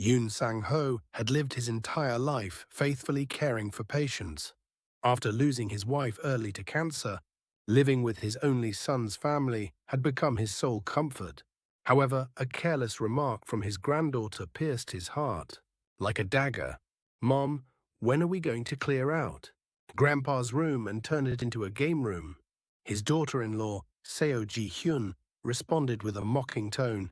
Yoon Sang-ho had lived his entire life faithfully caring for patients. After losing his wife early to cancer, living with his only son's family had become his sole comfort. However, a careless remark from his granddaughter pierced his heart. Like a dagger. "Mom, when are we going to clear out Grandpa's room and turn it into a game room?" His daughter-in-law, Seo Ji-hyun, responded with a mocking tone.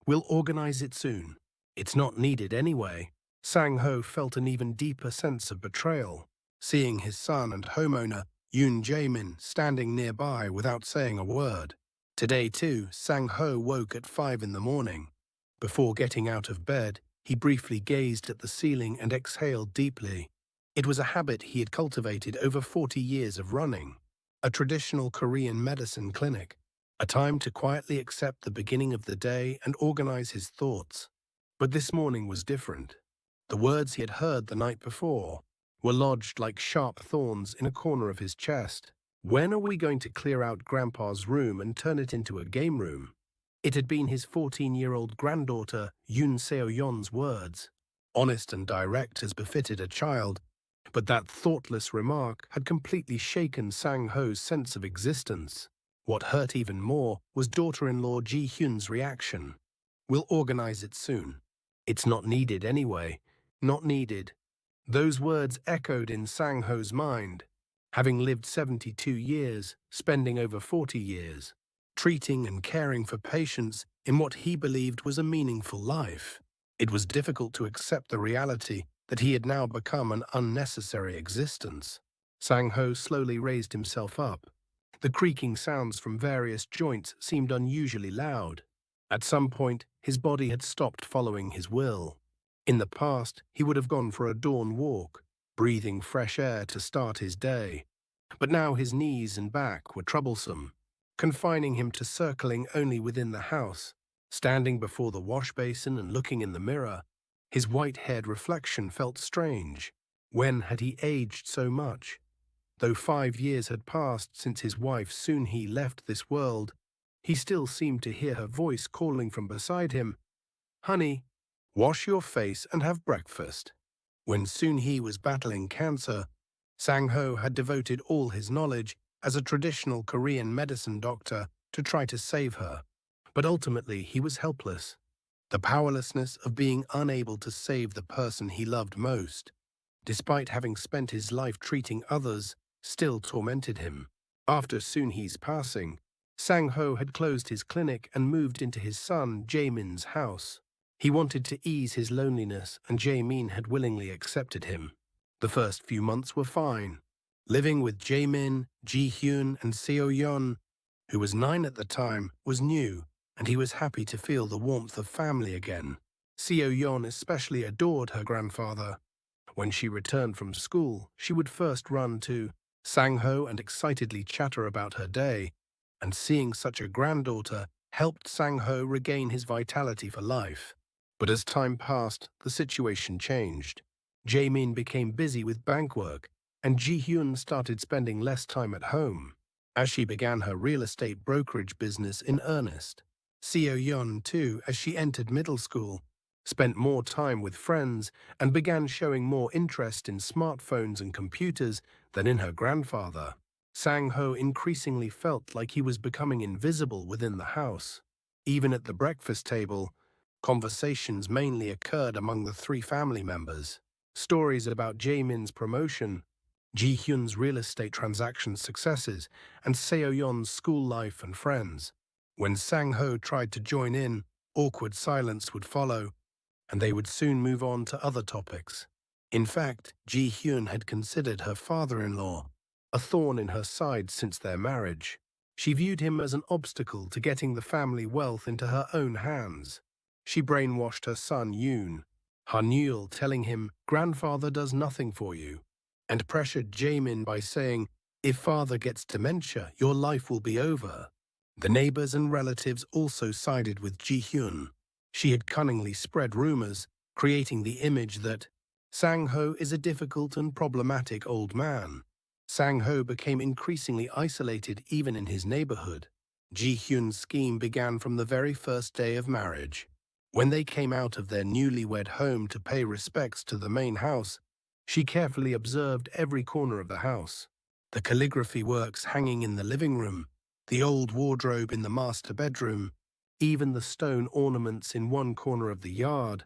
"We'll organize it soon. It's not needed anyway." Sang-ho felt an even deeper sense of betrayal, seeing his son and homeowner, Yoon Jae-min, standing nearby without saying a word. Today, too, Sang-ho woke at 5 in the morning. Before getting out of bed, he briefly gazed at the ceiling and exhaled deeply. It was a habit he had cultivated over 40 years of running. A traditional Korean medicine clinic, a time to quietly accept the beginning of the day and organize his thoughts. But this morning was different. The words he had heard the night before were lodged like sharp thorns in a corner of his chest. "When are we going to clear out Grandpa's room and turn it into a game room?" It had been his 14-year-old granddaughter, Yoon Seo-yeon's words, honest and direct as befitted a child, but that thoughtless remark had completely shaken Sang-ho's sense of existence. What hurt even more was daughter-in-law Ji-hyun's reaction. "We'll organize it soon. It's not needed anyway. Not needed." Those words echoed in Sang-ho's mind. Having lived 72 years, spending over 40 years, treating and caring for patients in what he believed was a meaningful life, it was difficult to accept the reality that he had now become an unnecessary existence. Sang-ho slowly raised himself up. The creaking sounds from various joints seemed unusually loud. At some point, his body had stopped following his will. In the past, he would have gone for a dawn walk, breathing fresh air to start his day. But now his knees and back were troublesome, confining him to circling only within the house. Standing before the wash basin and looking in the mirror, his white-haired reflection felt strange. When had he aged so much? Though 5 years had passed since his wife Soon-hee left this world, he still seemed to hear her voice calling from beside him, "Honey, wash your face and have breakfast." When Soon-hee was battling cancer, Sang-ho had devoted all his knowledge as a traditional Korean medicine doctor to try to save her. But ultimately he was helpless. The powerlessness of being unable to save the person he loved most, despite having spent his life treating others, still tormented him. After Soon-hee's passing, Sang-ho had closed his clinic and moved into his son Jae-min's house. He wanted to ease his loneliness, and Jae-min had willingly accepted him. The first few months were fine. Living with Jae-min, Ji-hyun, and Seo-yeon, who was 9 at the time, was new, and he was happy to feel the warmth of family again. Seo-yeon especially adored her grandfather. When she returned from school, she would first run to Sang-ho and excitedly chatter about her day, and seeing such a granddaughter helped Sang-ho regain his vitality for life. But as time passed, the situation changed. Jae-min became busy with bank work, and Ji-hyun started spending less time at home, as she began her real estate brokerage business in earnest. Seo-yeon, too, as she entered middle school, spent more time with friends and began showing more interest in smartphones and computers than in her grandfather. Sang-ho increasingly felt like he was becoming invisible within the house. Even at the breakfast table, conversations mainly occurred among the 3 family members. Stories about Jae-min's promotion, Ji-hyun's real estate transaction successes, and Seo-yeon's school life and friends. When Sang-ho tried to join in, awkward silence would follow, and they would soon move on to other topics. In fact, Ji-hyun had considered her father-in-law a thorn in her side since their marriage. She viewed him as an obstacle to getting the family wealth into her own hands. She brainwashed her son Yoon, Hanul, telling him, "Grandfather does nothing for you," and pressured Jae-min by saying, "If father gets dementia, your life will be over." The neighbors and relatives also sided with Ji-hyun. She had cunningly spread rumors, creating the image that Sang-ho is a difficult and problematic old man. Sang-ho became increasingly isolated even in his neighborhood. Ji-hyun's scheme began from the very first day of marriage. When they came out of their newlywed home to pay respects to the main house, she carefully observed every corner of the house. The calligraphy works hanging in the living room, the old wardrobe in the master bedroom, even the stone ornaments in one corner of the yard.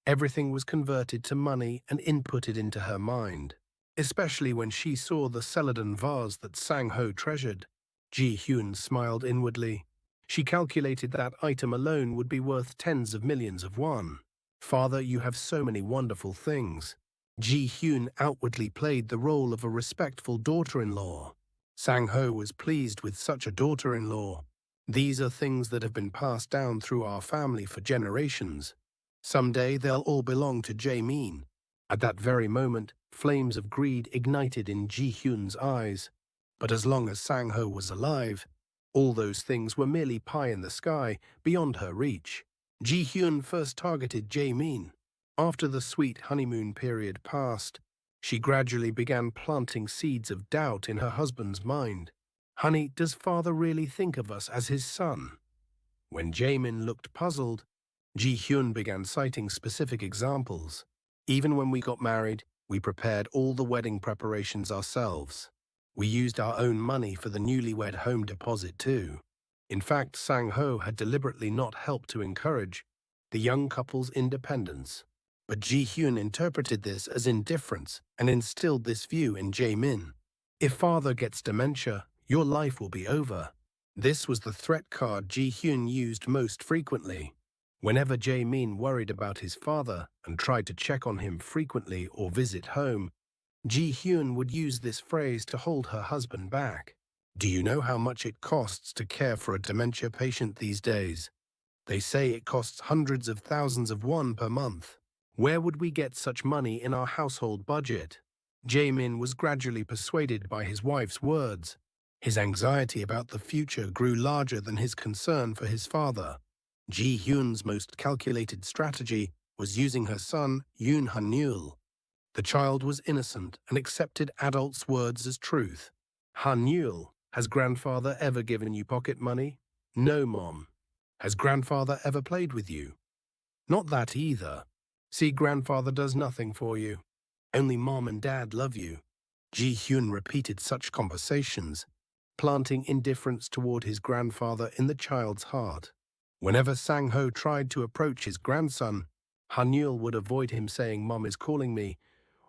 Everything was converted to money and inputted into her mind, especially when she saw the celadon vase that Sang-ho treasured. Ji-hyun smiled inwardly. She calculated that item alone would be worth tens of millions of won. Father, you have so many wonderful things. Ji-hyun outwardly played the role of a respectful daughter-in-law. Sang-ho was pleased with such a daughter-in-law. These are things that have been passed down through our family for generations. Someday they'll all belong to Jae-min. At that very moment, flames of greed ignited in Ji-hyun's eyes. But as long as Sang-ho was alive, all those things were merely pie in the sky, beyond her reach. Ji-hyun first targeted Jae-min. After the sweet honeymoon period passed, she gradually began planting seeds of doubt in her husband's mind. Honey, does father really think of us as his son? When Jae-min looked puzzled, Ji-hyun began citing specific examples. Even when we got married, we prepared all the wedding preparations ourselves. We used our own money for the newlywed home deposit too. In fact, Sang-ho had deliberately not helped to encourage the young couple's independence. But Ji-hyun interpreted this as indifference and instilled this view in Jae-min. If father gets dementia, your life will be over. This was the threat card Ji-hyun used most frequently. Whenever Jae-min worried about his father and tried to check on him frequently or visit home, Ji-hyun would use this phrase to hold her husband back. Do you know how much it costs to care for a dementia patient these days? They say it costs hundreds of thousands of won per month. Where would we get such money in our household budget? Jae-min was gradually persuaded by his wife's words. His anxiety about the future grew larger than his concern for his father. Ji-hyun's most calculated strategy was using her son, Yoon Han-yul. The child was innocent and accepted adults' words as truth. Han-yul, has grandfather ever given you pocket money? No, Mom. Has grandfather ever played with you? Not that either. See, grandfather does nothing for you. Only Mom and Dad love you. Ji-hyun repeated such conversations, planting indifference toward his grandfather in the child's heart. Whenever Sang-ho tried to approach his grandson, Han-yul would avoid him saying, Mom is calling me,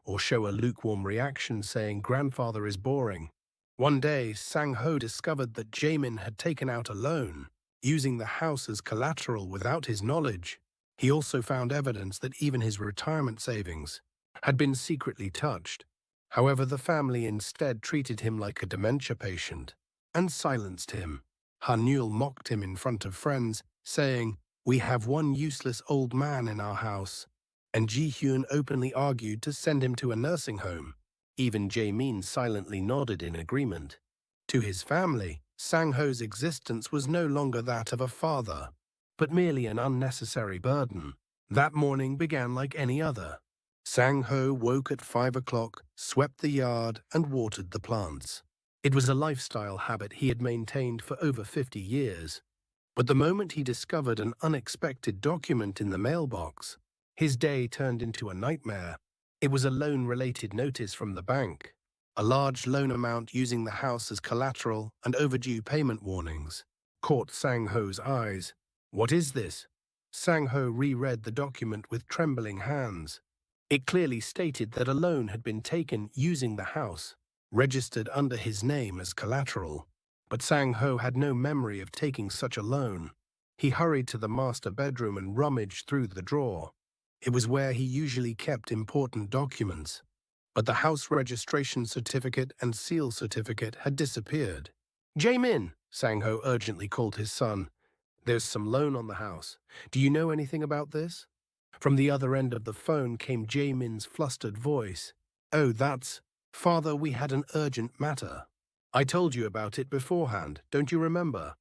or show a lukewarm reaction saying, grandfather is boring. One day, Sang-ho discovered that Jae-min had taken out a loan, using the house as collateral without his knowledge. He also found evidence that even his retirement savings had been secretly touched. However, the family instead treated him like a dementia patient and silenced him. Han-yul mocked him in front of friends, saying, we have one useless old man in our house, and Ji-hyun openly argued to send him to a nursing home. Even Jae-min silently nodded in agreement. To his family, Sang-ho's existence was no longer that of a father, but merely an unnecessary burden. That morning began like any other. Sang-ho woke at 5 o'clock, swept the yard, and watered the plants. It was a lifestyle habit he had maintained for over 50 years. But the moment he discovered an unexpected document in the mailbox, his day turned into a nightmare. It was a loan-related notice from the bank. A large loan amount using the house as collateral and overdue payment warnings caught Sang-ho's eyes. What is this? Sang-ho reread the document with trembling hands. It clearly stated that a loan had been taken using the house, registered under his name as collateral. But Sang-ho had no memory of taking such a loan. He hurried to the master bedroom and rummaged through the drawer. It was where he usually kept important documents. But the house registration certificate and seal certificate had disappeared. Jae-min, Sang-ho urgently called his son. There's some loan on the house. Do you know anything about this? From the other end of the phone came Jae-min's flustered voice. Oh, that's... Father, we had an urgent matter. I told you about it beforehand, don't you remember?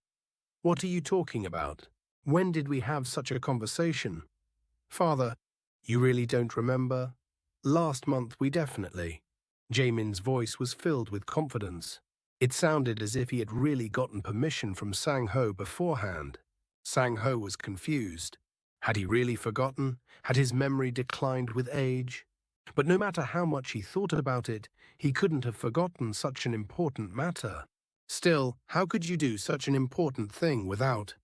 What are you talking about? When did we have such a conversation? Father, you really don't remember? Last month we definitely. Jae-min's voice was filled with confidence. It sounded as if he had really gotten permission from Sang-ho beforehand. Sang-ho was confused. Had he really forgotten? Had his memory declined with age? But no matter how much he thought about it, he couldn't have forgotten such an important matter. Still, how could you do such an important thing without?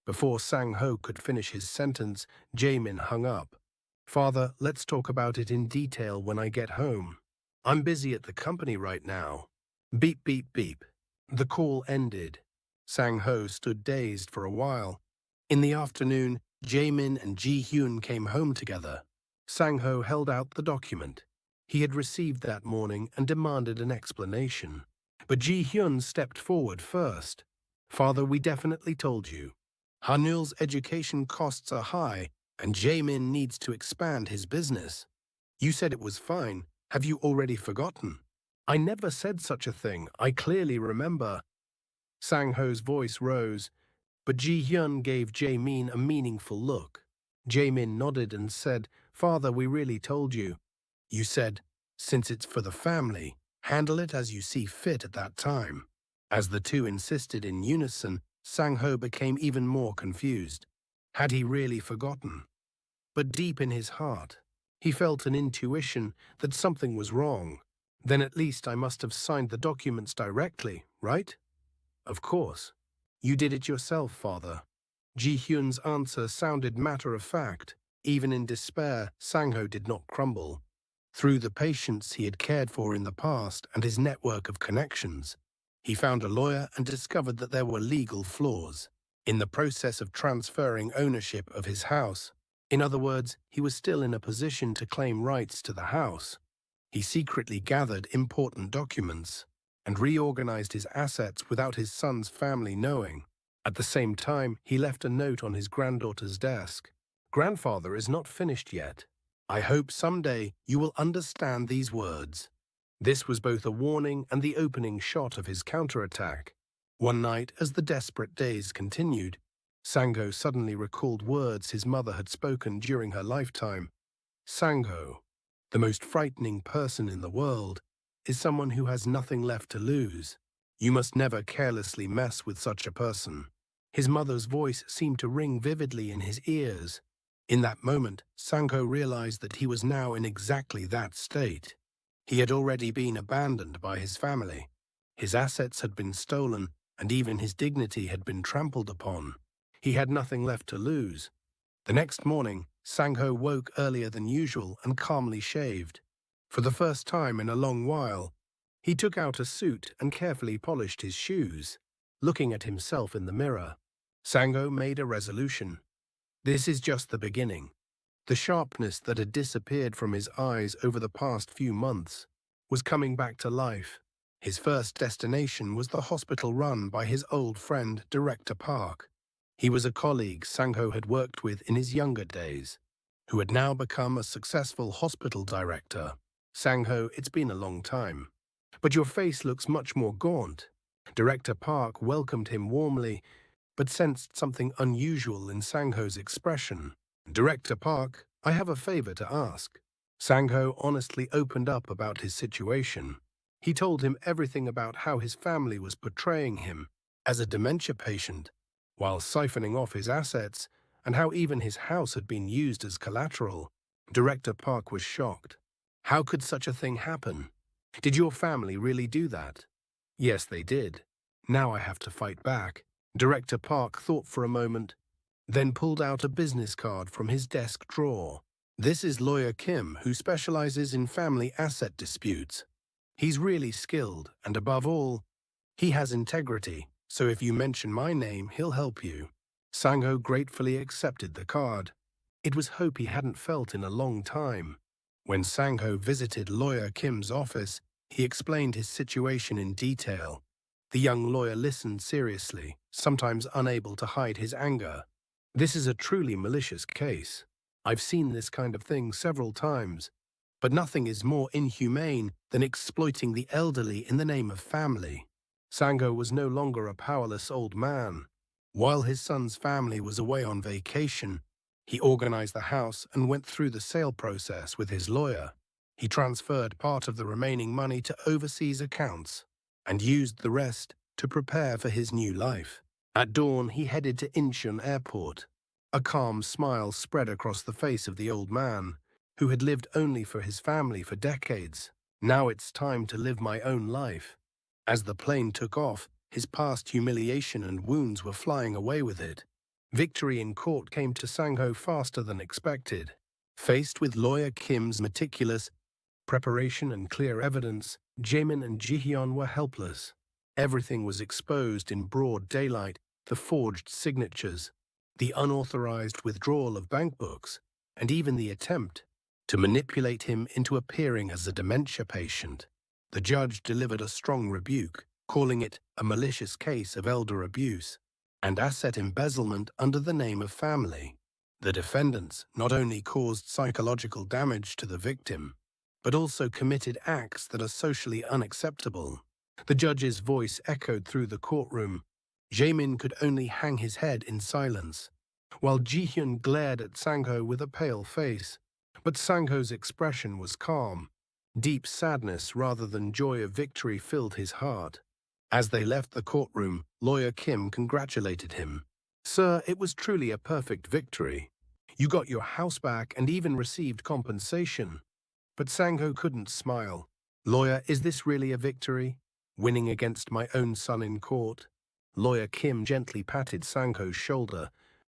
Before Sang-ho could finish his sentence, Jaemin hung up. Father, let's talk about it in detail when I get home. I'm busy at the company right now. Beep, beep, beep. The call ended. Sang-ho stood dazed for a while. In the afternoon, Jaemin and Ji-hyun came home together. Sang-ho held out the document. He had received that morning and demanded an explanation. But Ji-hyun stepped forward first. Father, we definitely told you. Hanul's education costs are high, and Jaemin needs to expand his business. You said it was fine. Have you already forgotten? I never said such a thing. I clearly remember. Sang-ho's voice rose, but Ji-hyun gave Jaemin a meaningful look. Jaemin nodded and said, Father, we really told you. You said, since it's for the family, handle it as you see fit at that time. As the two insisted in unison, Sang-ho became even more confused. Had he really forgotten? But deep in his heart, he felt an intuition that something was wrong. Then at least I must have signed the documents directly, right? Of course. You did it yourself, Father. Ji-hyun's answer sounded matter-of-fact. Even in despair, Sang-ho did not crumble. Through the patients he had cared for in the past and his network of connections, he found a lawyer and discovered that there were legal flaws. In the process of transferring ownership of his house, in other words, he was still in a position to claim rights to the house. He secretly gathered important documents and reorganized his assets without his son's family knowing. At the same time, he left a note on his granddaughter's desk. Grandfather is not finished yet. I hope someday you will understand these words. This was both a warning and the opening shot of his counterattack. One night, as the desperate days continued, Sang-ho suddenly recalled words his mother had spoken during her lifetime. Sang-ho, the most frightening person in the world, is someone who has nothing left to lose. You must never carelessly mess with such a person. His mother's voice seemed to ring vividly in his ears. In that moment, Sang-ho realized that he was now in exactly that state. He had already been abandoned by his family. His assets had been stolen, and even his dignity had been trampled upon. He had nothing left to lose. The next morning, Sang-ho woke earlier than usual and calmly shaved. For the first time in a long while, he took out a suit and carefully polished his shoes, looking at himself in the mirror. Sang-ho made a resolution. This is just the beginning. The sharpness that had disappeared from his eyes over the past few months was coming back to life. His first destination was the hospital run by his old friend, Director Park. He was a colleague Sang-ho had worked with in his younger days, who had now become a successful hospital director. Sang-ho, it's been a long time, but your face looks much more gaunt. Director Park welcomed him warmly, but sensed something unusual in Sang-ho's expression. Director Park, I have a favor to ask. Sang-ho honestly opened up about his situation. He told him everything about how his family was portraying him as a dementia patient, while siphoning off his assets, and how even his house had been used as collateral. Director Park was shocked. How could such a thing happen? Did your family really do that? Yes, they did. Now I have to fight back. Director Park thought for a moment, then pulled out a business card from his desk drawer. This is Lawyer Kim, who specializes in family asset disputes. He's really skilled, and above all, he has integrity, so if you mention my name, he'll help you. Sang-ho gratefully accepted the card. It was hope he hadn't felt in a long time. When Sang-ho visited Lawyer Kim's office, he explained his situation in detail. The young lawyer listened seriously, sometimes unable to hide his anger. This is a truly malicious case. I've seen this kind of thing several times, but nothing is more inhumane than exploiting the elderly in the name of family. Sang-ho was no longer a powerless old man. While his son's family was away on vacation, he organized the house and went through the sale process with his lawyer. He transferred part of the remaining money to overseas accounts and used the rest to prepare for his new life. At dawn, he headed to Incheon Airport. A calm smile spread across the face of the old man, who had lived only for his family for decades. Now it's time to live my own life. As the plane took off, his past humiliation and wounds were flying away with it. Victory in court came to Sang-ho faster than expected. Faced with lawyer Kim's meticulous preparation and clear evidence, Jaemin and Ji-hyun were helpless. Everything was exposed in broad daylight: the forged signatures, the unauthorized withdrawal of bank books, and even the attempt to manipulate him into appearing as a dementia patient. The judge delivered a strong rebuke, calling it a malicious case of elder abuse and asset embezzlement under the name of family. The defendants not only caused psychological damage to the victim, but also committed acts that are socially unacceptable. The judge's voice echoed through the courtroom. Jaemin could only hang his head in silence, while Ji-hyun glared at Sang-ho with a pale face. But Sang-ho's expression was calm. Deep sadness rather than joy of victory filled his heart. As they left the courtroom, lawyer Kim congratulated him. "Sir, it was truly a perfect victory. You got your house back and even received compensation." But Sang-ho couldn't smile. "Lawyer, is this really a victory? Winning against my own son in court?" Lawyer Kim gently patted Sang-ho's shoulder.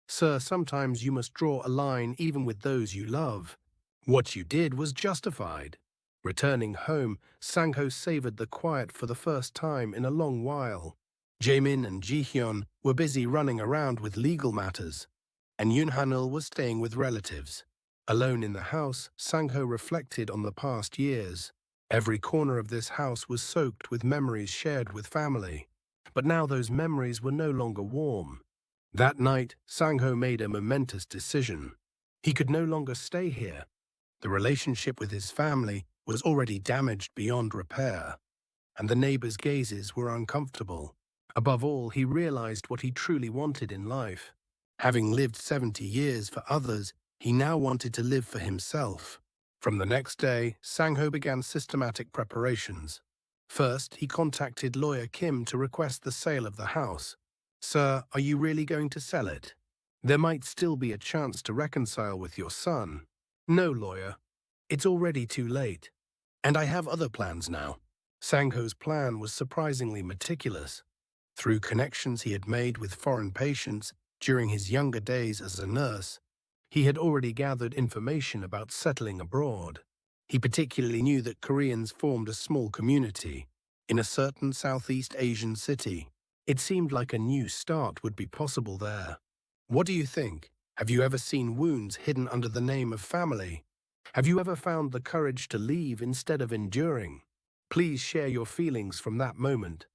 "Sir, sometimes you must draw a line even with those you love. What you did was justified." Returning home, Sang-ho savored the quiet for the first time in a long while. Jaemin and Ji-hyun were busy running around with legal matters, and Yoon-hanil was staying with relatives. Alone in the house, Sang-ho reflected on the past years. Every corner of this house was soaked with memories shared with family. But now those memories were no longer warm. That night, Sang-ho made a momentous decision. He could no longer stay here. The relationship with his family was already damaged beyond repair, and the neighbors' gazes were uncomfortable. Above all, he realized what he truly wanted in life. Having lived 70 years for others, he now wanted to live for himself. From the next day, Sang-ho began systematic preparations. First, he contacted lawyer Kim to request the sale of the house. "Sir, are you really going to sell it? There might still be a chance to reconcile with your son." "No, lawyer. It's already too late. And I have other plans now." Sang-ho's plan was surprisingly meticulous. Through connections he had made with foreign patients during his younger days as a nurse, he had already gathered information about settling abroad. He particularly knew that Koreans formed a small community in a certain Southeast Asian city. It seemed like a new start would be possible there. What do you think? Have you ever seen wounds hidden under the name of family? Have you ever found the courage to leave instead of enduring? Please share your feelings from that moment.